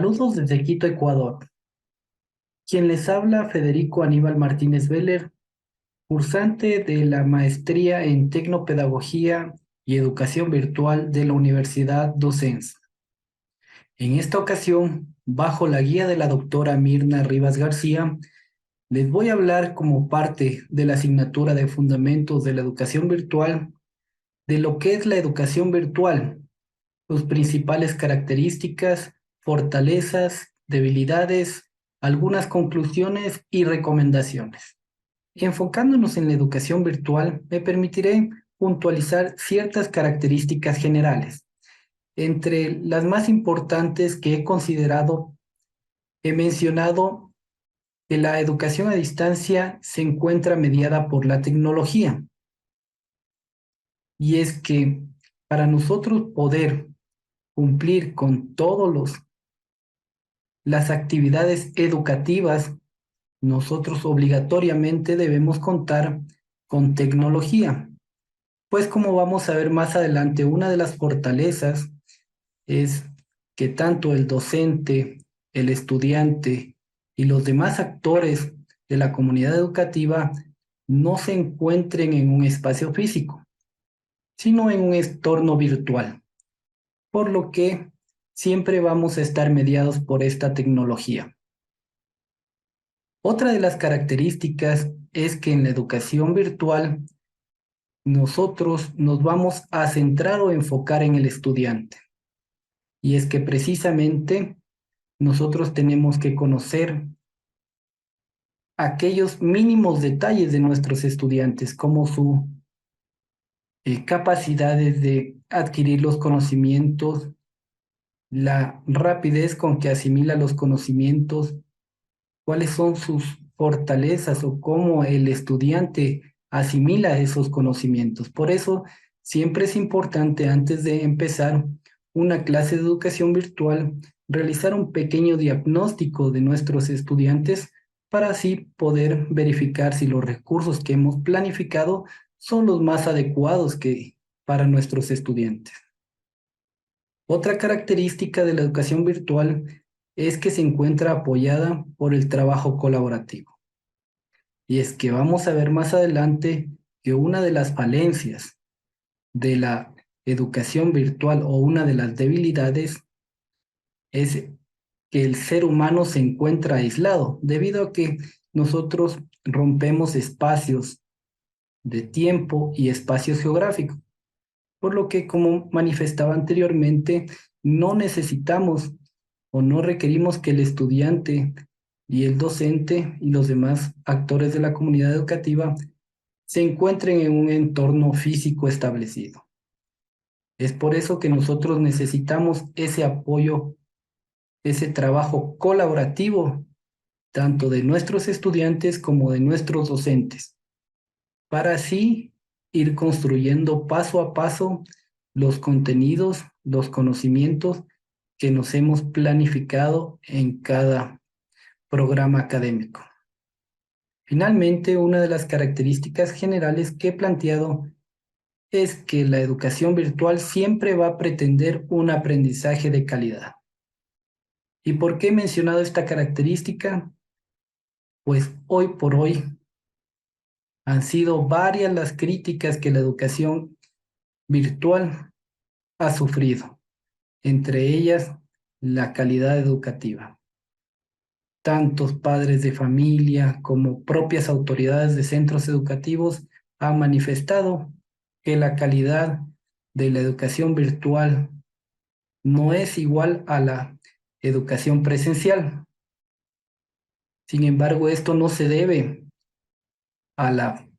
Saludos desde Quito, Ecuador. Quien les habla, Federico Aníbal Martínez Veller, cursante de la Maestría en Tecnopedagogía y Educación Virtual de la Universidad Docens. En esta ocasión, bajo la guía de la doctora Mirna Rivas García, les voy a hablar como parte de la asignatura de Fundamentos de la Educación Virtual de lo que es la educación virtual, sus principales características, fortalezas, debilidades, algunas conclusiones y recomendaciones. Enfocándonos en la educación virtual, me permitiré puntualizar ciertas características generales. Entre las más importantes que he considerado, he mencionado que la educación a distancia se encuentra mediada por la tecnología. Y es que para nosotros poder cumplir con todos las actividades educativas, nosotros obligatoriamente debemos contar con tecnología. Pues como vamos a ver más adelante, una de las fortalezas es que tanto el docente, el estudiante y los demás actores de la comunidad educativa no se encuentren en un espacio físico, sino en un entorno virtual, por lo que siempre vamos a estar mediados por esta tecnología. Otra de las características es que en la educación virtual nosotros nos vamos a centrar o enfocar en el estudiante. Y es que precisamente nosotros tenemos que conocer aquellos mínimos detalles de nuestros estudiantes, como su capacidades de adquirir los conocimientos, la rapidez con que asimila los conocimientos, cuáles son sus fortalezas o cómo el estudiante asimila esos conocimientos. Por eso, siempre es importante antes de empezar una clase de educación virtual, realizar un pequeño diagnóstico de nuestros estudiantes para así poder verificar si los recursos que hemos planificado son los más adecuados para nuestros estudiantes. Otra característica de la educación virtual es que se encuentra apoyada por el trabajo colaborativo. Y es que vamos a ver más adelante que una de las falencias de la educación virtual o una de las debilidades es que el ser humano se encuentra aislado debido a que nosotros rompemos espacios de tiempo y espacios geográficos. Por lo que, como manifestaba anteriormente, no necesitamos o no requerimos que el estudiante y el docente y los demás actores de la comunidad educativa se encuentren en un entorno físico establecido. Es por eso que nosotros necesitamos ese apoyo, ese trabajo colaborativo, tanto de nuestros estudiantes como de nuestros docentes, para así ir construyendo paso a paso los contenidos, los conocimientos que nos hemos planificado en cada programa académico. Finalmente, una de las características generales que he planteado es que la educación virtual siempre va a pretender un aprendizaje de calidad. ¿Y por qué he mencionado esta característica? Pues hoy por hoy han sido varias las críticas que la educación virtual ha sufrido, entre ellas la calidad educativa. Tantos padres de familia como propias autoridades de centros educativos han manifestado que la calidad de la educación virtual no es igual a la educación presencial. Sin embargo, esto no se debe a la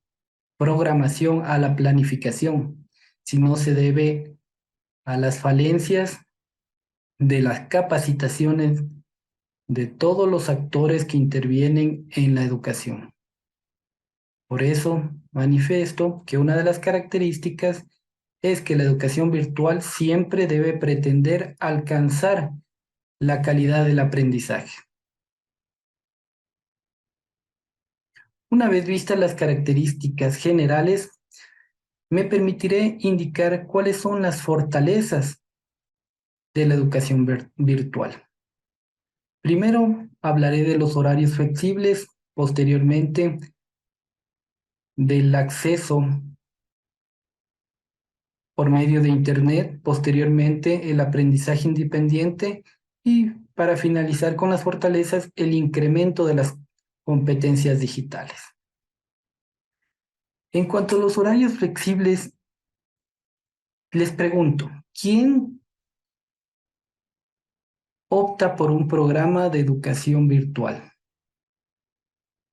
programación, a la planificación, sino se debe a las falencias de las capacitaciones de todos los actores que intervienen en la educación. Por eso manifiesto que una de las características es que la educación virtual siempre debe pretender alcanzar la calidad del aprendizaje. Una vez vistas las características generales, me permitiré indicar cuáles son las fortalezas de la educación virtual. Primero hablaré de los horarios flexibles, posteriormente del acceso por medio de Internet, posteriormente el aprendizaje independiente y para finalizar con las fortalezas, el incremento de las competencias digitales. En cuanto a los horarios flexibles, les pregunto, ¿quién opta por un programa de educación virtual?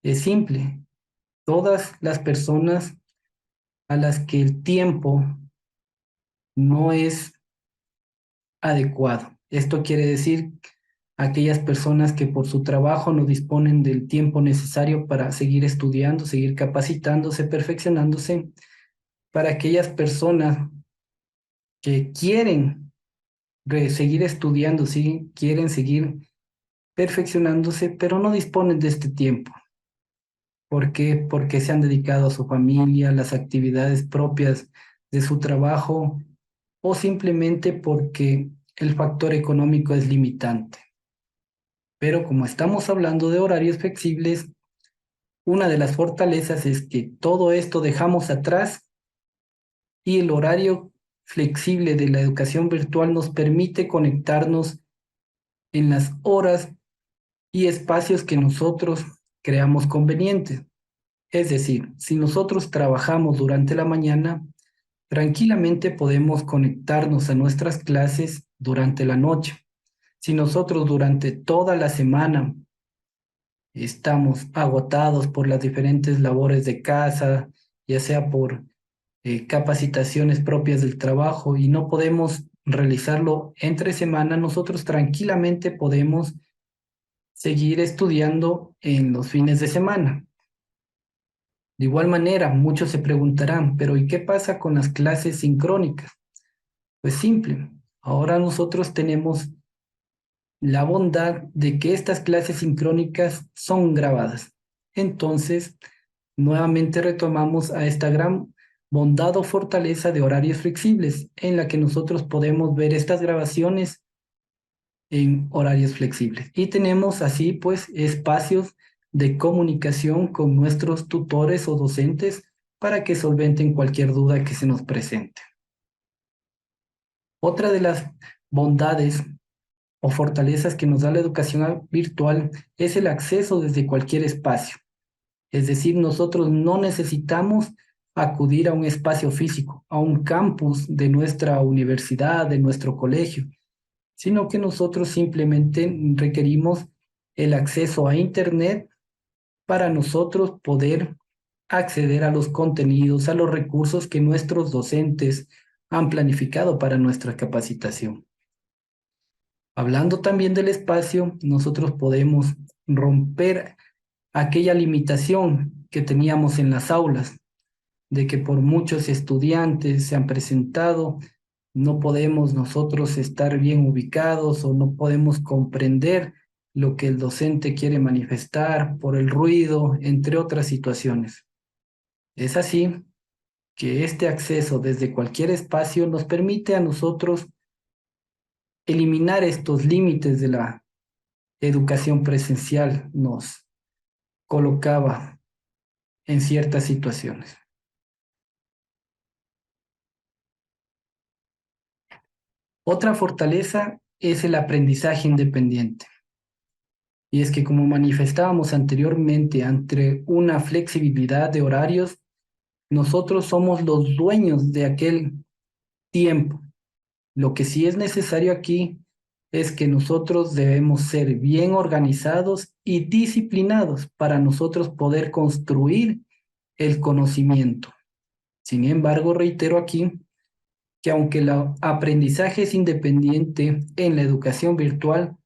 Es simple, todas las personas a las que el tiempo no es adecuado. Esto quiere decir aquellas personas que por su trabajo no disponen del tiempo necesario para seguir estudiando, seguir capacitándose, perfeccionándose, para aquellas personas que quieren seguir estudiando, quieren seguir perfeccionándose, pero no disponen de este tiempo. ¿Por qué? Porque se han dedicado a su familia, las actividades propias de su trabajo o simplemente porque el factor económico es limitante. Pero como estamos hablando de horarios flexibles, una de las fortalezas es que todo esto dejamos atrás y el horario flexible de la educación virtual nos permite conectarnos en las horas y espacios que nosotros creamos convenientes. Es decir, si nosotros trabajamos durante la mañana, tranquilamente podemos conectarnos a nuestras clases durante la noche. Si nosotros durante toda la semana estamos agotados por las diferentes labores de casa, ya sea por capacitaciones propias del trabajo y no podemos realizarlo entre semana, nosotros tranquilamente podemos seguir estudiando en los fines de semana. De igual manera, muchos se preguntarán, pero ¿y qué pasa con las clases sincrónicas? Pues simple, ahora nosotros tenemos la bondad de que estas clases sincrónicas son grabadas. Entonces, nuevamente retomamos a esta gran bondad o fortaleza de horarios flexibles, en la que nosotros podemos ver estas grabaciones en horarios flexibles. Y tenemos así, pues, espacios de comunicación con nuestros tutores o docentes para que solventen cualquier duda que se nos presente. Otra de las bondades o fortalezas que nos da la educación virtual es el acceso desde cualquier espacio. Es decir, nosotros no necesitamos acudir a un espacio físico, a un campus de nuestra universidad, de nuestro colegio, sino que nosotros simplemente requerimos el acceso a Internet para nosotros poder acceder a los contenidos, a los recursos que nuestros docentes han planificado para nuestra capacitación. Hablando también del espacio, nosotros podemos romper aquella limitación que teníamos en las aulas, de que por muchos estudiantes se han presentado, no podemos nosotros estar bien ubicados o no podemos comprender lo que el docente quiere manifestar por el ruido, entre otras situaciones. Es así que este acceso desde cualquier espacio nos permite a nosotros eliminar estos límites de la educación presencial, nos colocaba en ciertas situaciones. Otra fortaleza es el aprendizaje independiente. Y es que como manifestábamos anteriormente, ante una flexibilidad de horarios, nosotros somos los dueños de aquel tiempo. Lo que sí es necesario aquí es que nosotros debemos ser bien organizados y disciplinados para nosotros poder construir el conocimiento. Sin embargo, reitero aquí que aunque el aprendizaje es independiente en la educación virtual,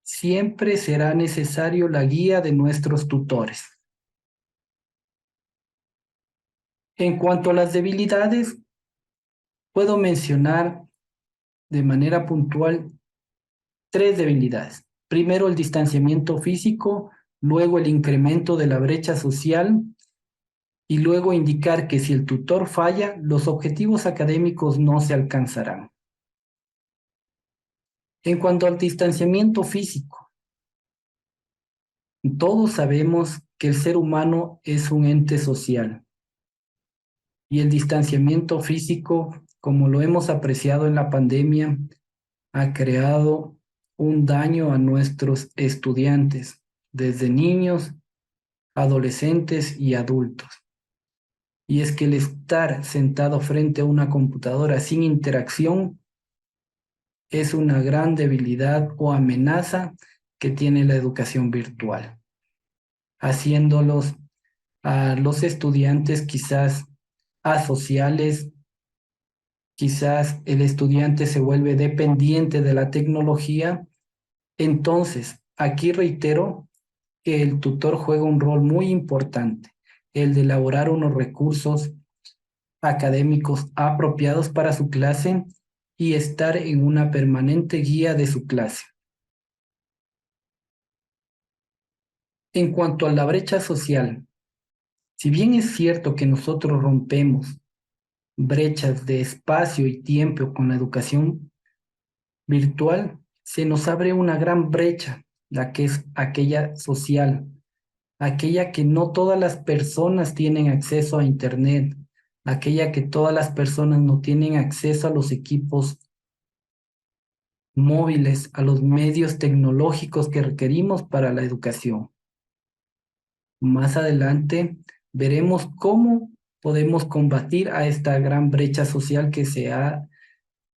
siempre será necesario la guía de nuestros tutores. En cuanto a las debilidades, puedo mencionar de manera puntual tres debilidades. Primero, el distanciamiento físico, luego el incremento de la brecha social y luego indicar que si el tutor falla, los objetivos académicos no se alcanzarán. En cuanto al distanciamiento físico, Todos sabemos que el ser humano es un ente social y el distanciamiento físico, como lo hemos apreciado en la pandemia, ha creado un daño a nuestros estudiantes, desde niños, adolescentes y adultos. Y es que el estar sentado frente a una computadora sin interacción es una gran debilidad o amenaza que tiene la educación virtual, haciéndolos a los estudiantes quizás asociales, quizás el estudiante se vuelve dependiente de la tecnología. Entonces, aquí reitero que el tutor juega un rol muy importante, el de elaborar unos recursos académicos apropiados para su clase y estar en una permanente guía de su clase. En cuanto a la brecha social, si bien es cierto que nosotros rompemos brechas de espacio y tiempo con la educación virtual, se nos abre una gran brecha, la que es aquella social, aquella que no todas las personas tienen acceso a Internet, aquella que todas las personas no tienen acceso a los equipos móviles, a los medios tecnológicos que requerimos para la educación. Más adelante veremos cómo podemos combatir a esta gran brecha social que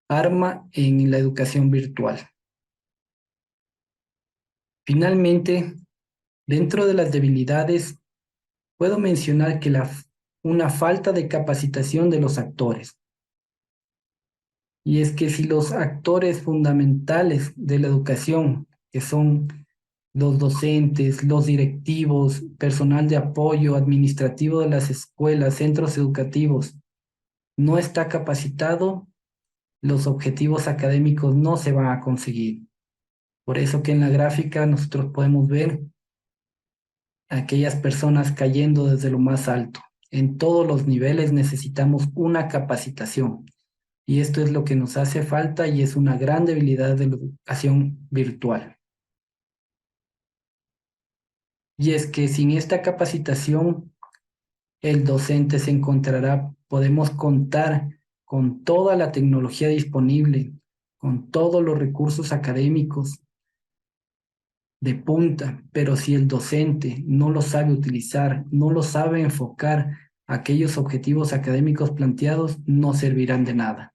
arma en la educación virtual. Finalmente, dentro de las debilidades, puedo mencionar que una falta de capacitación de los actores. Y es que si los actores fundamentales de la educación, que son los docentes, los directivos, personal de apoyo administrativo de las escuelas, centros educativos, no está capacitado, los objetivos académicos no se van a conseguir. Por eso que en la gráfica nosotros podemos ver a aquellas personas cayendo desde lo más alto. En todos los niveles necesitamos una capacitación. Y esto es lo que nos hace falta y es una gran debilidad de la educación virtual. Y es que sin esta capacitación, el docente se encontrará, podemos contar con toda la tecnología disponible, con todos los recursos académicos de punta, pero si el docente no lo sabe utilizar, no lo sabe enfocar, aquellos objetivos académicos planteados no servirán de nada.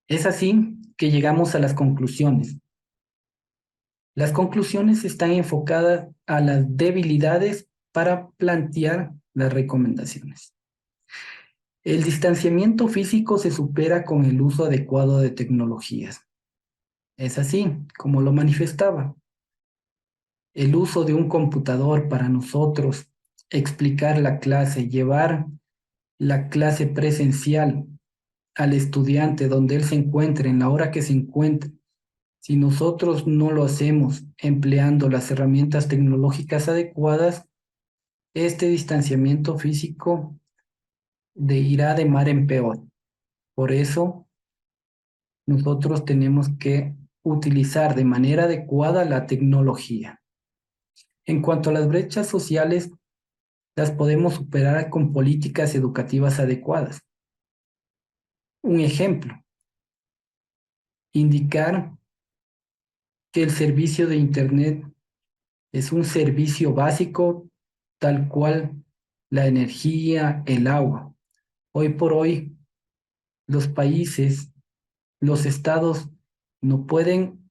Es así que llegamos a las conclusiones. Las conclusiones están enfocadas a las debilidades para plantear las recomendaciones. El distanciamiento físico se supera con el uso adecuado de tecnologías. Es así como lo manifestaba. El uso de un computador para nosotros explicar la clase, llevar la clase presencial al estudiante donde él se encuentre, en la hora que se encuentre. Si nosotros no lo hacemos empleando las herramientas tecnológicas adecuadas, este distanciamiento físico irá de mar en peor. Por eso, nosotros tenemos que utilizar de manera adecuada la tecnología. En cuanto a las brechas sociales, las podemos superar con políticas educativas adecuadas. Un ejemplo, indicar que el servicio de Internet es un servicio básico tal cual la energía, el agua. Hoy por hoy, los países, los estados no pueden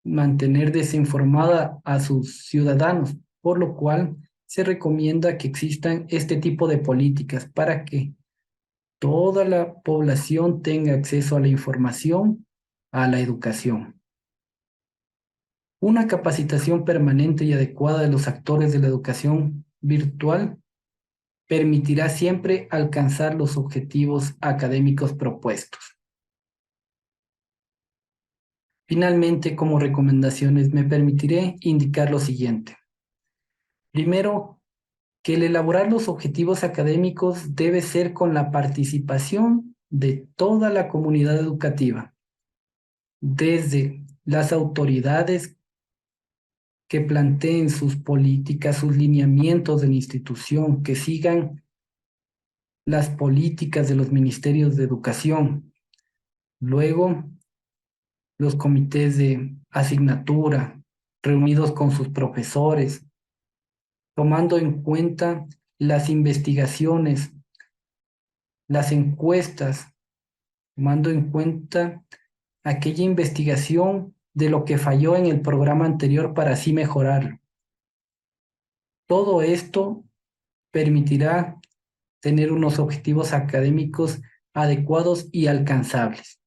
mantener desinformada a sus ciudadanos, por lo cual se recomienda que existan este tipo de políticas para que toda la población tenga acceso a la información, a la educación. Una capacitación permanente y adecuada de los actores de la educación virtual permitirá siempre alcanzar los objetivos académicos propuestos. Finalmente, como recomendaciones, me permitiré indicar lo siguiente. Primero, que el elaborar los objetivos académicos debe ser con la participación de toda la comunidad educativa, desde las autoridades que planteen sus políticas, sus lineamientos de la institución, que sigan las políticas de los ministerios de educación. Luego, los comités de asignatura, reunidos con sus profesores, tomando en cuenta las investigaciones, las encuestas, tomando en cuenta aquella investigación de lo que falló en el programa anterior para así mejorarlo. Todo esto permitirá tener unos objetivos académicos adecuados y alcanzables.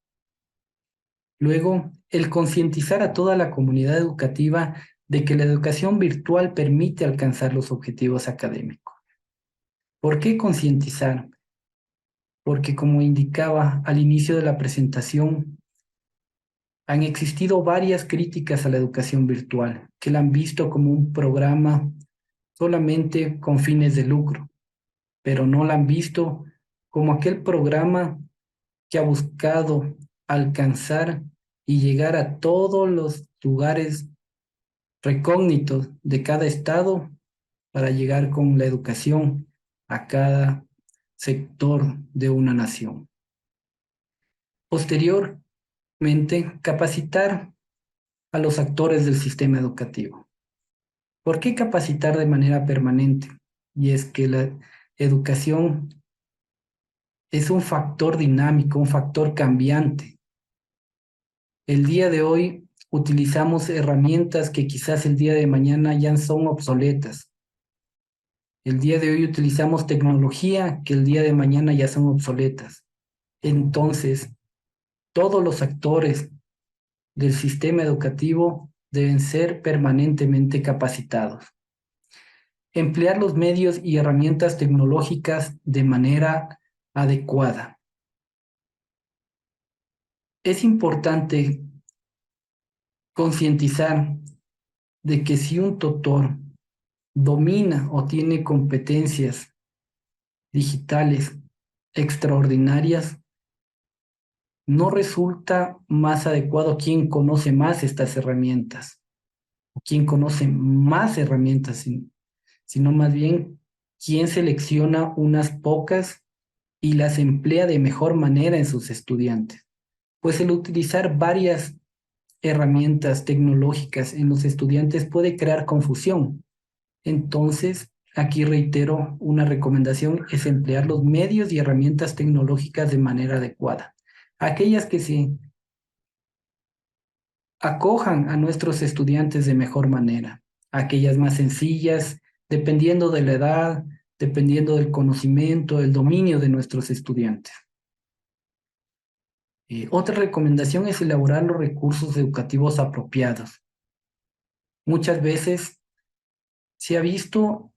Luego, el concientizar a toda la comunidad educativa de que la educación virtual permite alcanzar los objetivos académicos. ¿Por qué concientizar? Porque como indicaba al inicio de la presentación, han existido varias críticas a la educación virtual, que la han visto como un programa solamente con fines de lucro, pero no la han visto como aquel programa que ha buscado alcanzar y llegar a todos los lugares recógnitos de cada estado para llegar con la educación a cada sector de una nación. Posteriormente, capacitar a los actores del sistema educativo. ¿Por qué capacitar de manera permanente? Y es que la educación es un factor dinámico, un factor cambiante. El día de hoy utilizamos herramientas que quizás el día de mañana ya son obsoletas. El día de hoy utilizamos tecnología que el día de mañana ya son obsoletas. Entonces, todos los actores del sistema educativo deben ser permanentemente capacitados. Emplear los medios y herramientas tecnológicas de manera adecuada. Es importante concientizar de que si un tutor domina o tiene competencias digitales extraordinarias, no resulta más adecuado quien conoce más estas herramientas, o quien conoce más herramientas, sino más bien quien selecciona unas pocas y las emplea de mejor manera en sus estudiantes. Pues el utilizar varias herramientas tecnológicas en los estudiantes puede crear confusión. Entonces, aquí reitero, una recomendación es emplear los medios y herramientas tecnológicas de manera adecuada. Aquellas que se acojan a nuestros estudiantes de mejor manera, aquellas más sencillas, dependiendo de la edad, dependiendo del conocimiento, el dominio de nuestros estudiantes. Otra recomendación es elaborar los recursos educativos apropiados. Muchas veces se ha visto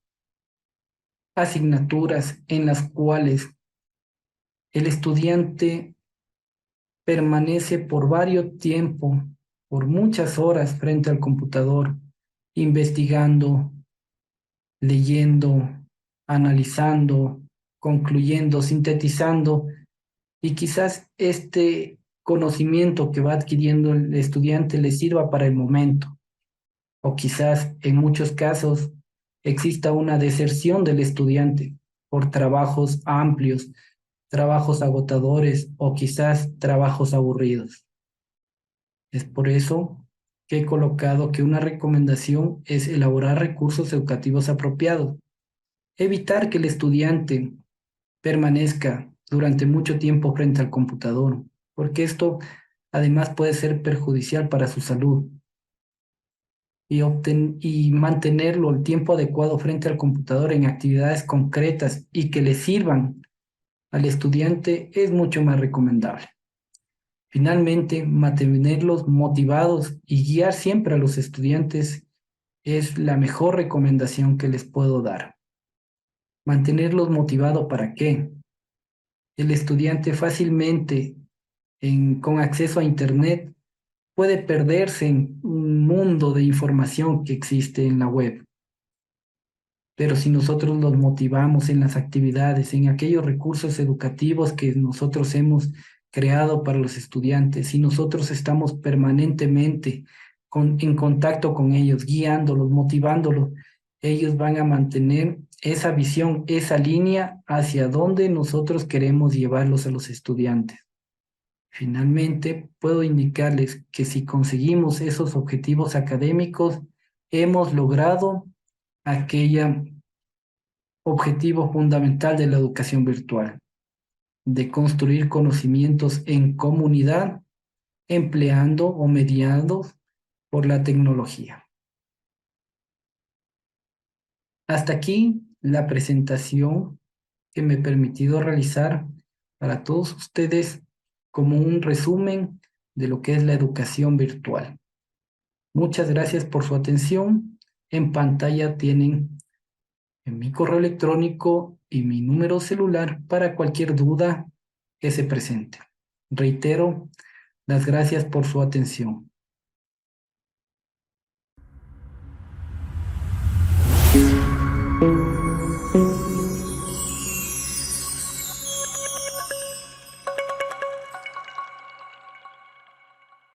asignaturas en las cuales el estudiante permanece por varios tiempo, por muchas horas frente al computador, investigando, leyendo, analizando, concluyendo, sintetizando, y quizás este conocimiento que va adquiriendo el estudiante le sirva para el momento, o quizás en muchos casos exista una deserción del estudiante por trabajos amplios, trabajos agotadores o quizás trabajos aburridos. Es por eso que he colocado que una recomendación es elaborar recursos educativos apropiados, evitar que el estudiante permanezca durante mucho tiempo frente al computador, porque esto además puede ser perjudicial para su salud. Y mantenerlo el tiempo adecuado frente al computador en actividades concretas y que le sirvan al estudiante es mucho más recomendable. Finalmente, mantenerlos motivados y guiar siempre a los estudiantes es la mejor recomendación que les puedo dar. Mantenerlos motivados, ¿para qué? El estudiante fácilmente, con acceso a Internet, puede perderse en un mundo de información que existe en la web. Pero si nosotros los motivamos en las actividades, en aquellos recursos educativos que nosotros hemos creado para los estudiantes, si nosotros estamos permanentemente en contacto con ellos, guiándolos, motivándolos. Ellos van a mantener esa visión, esa línea hacia donde nosotros queremos llevarlos a los estudiantes. Finalmente, puedo indicarles que si conseguimos esos objetivos académicos, hemos logrado aquel objetivo fundamental de la educación virtual, de construir conocimientos en comunidad, empleando o mediados por la tecnología. Hasta aquí la presentación que me he permitido realizar para todos ustedes como un resumen de lo que es la educación virtual. Muchas gracias por su atención. En pantalla tienen mi correo electrónico y mi número celular para cualquier duda que se presente. Reitero las gracias por su atención.